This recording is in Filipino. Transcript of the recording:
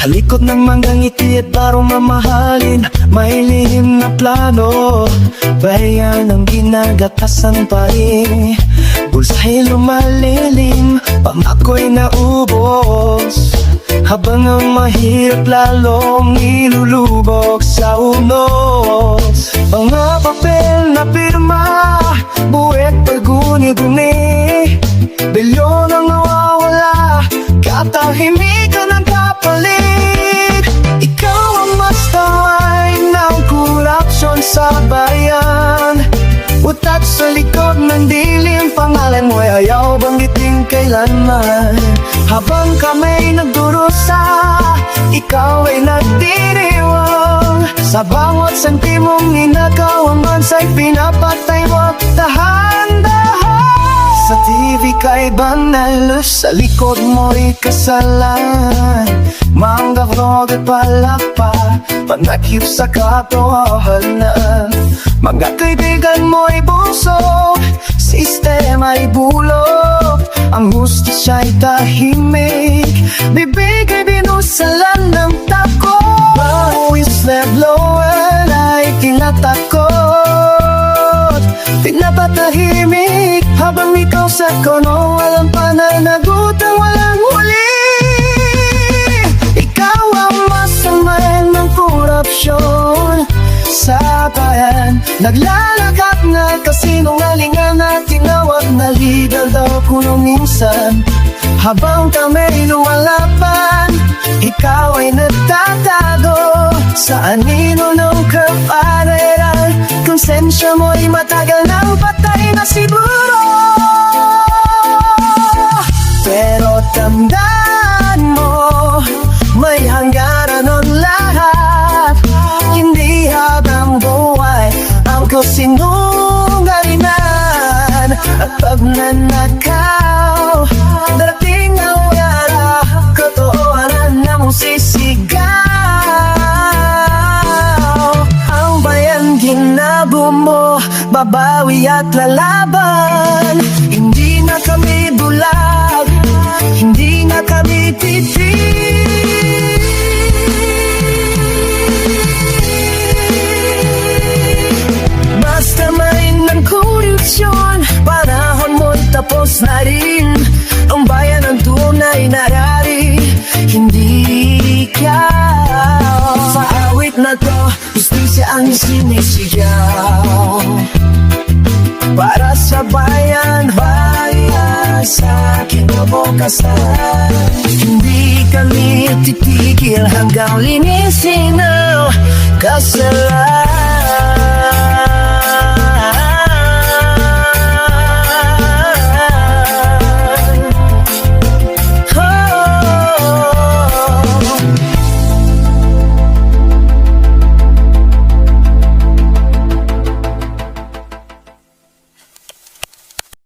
Sa likod ng mga ngiti at parang mamahalin, may lihim na plano. Bayan ang ginagatasan pa rin, bulsa'y lumalilim, pamako'y naubos, habang ang mahirap lalong nilulubog sa unos. Mga papel na pirma, buwet paguni-guni, bilyon ang nawawala, katahimikan ang kapalit. Ikaw ang mastermind ng korupsyon sa bayan, utat sa likod ng dilim, pangalan mo'y ayaw banggitin kailanman. Habang kami nagdurusa, ikaw ay nagdiriwang, sa bawat sentimong ninakaw ang bansa'y pinapatay mo, dahan-dahan. Sa TV kay banal, sa likod mo'y kasalan, manggafrog at palakpa, panakip sa katotohanan. Mga kaibigan mo'y busog, sistema'y bulok, ang hustisya'y tahimik, bibig ay binusalan ng tako. Mga whistleblower ay tinatakot, pinapatahimik, habang ikaw sa kono walang pananagutan, walang huli. Ikaw ang mastermind ng korupsyon sa bayan, naglalakap na kasinungalingan at tinawag na legal daw kuno minsan. Habang kami lumalaban, ikaw ay nagtatago sa anino ng kapanaran. Konsensya mo'y matagal nang patay na siguro, pero tandaan mo, may hanggaran ang lahat. Hindi habang buhay ang kasinungalingan at pagnanakaw, darating ang wala, katotohanan na mong sisigaw. Ang bayan ginabo mo, babawi at lalaban. Hindi na kami bulag, hindi na kami titig. Mastermind ng korupsyon, panahon mo'y tapos na rin. Ang bayan ang tunay na hari, hindi ikaw. Sa awit na to, justisya ang sinisigaw, para sa bayan, bayan sa kinabukasan. Hindi kami titigil hanggang linisin ang kasalanan.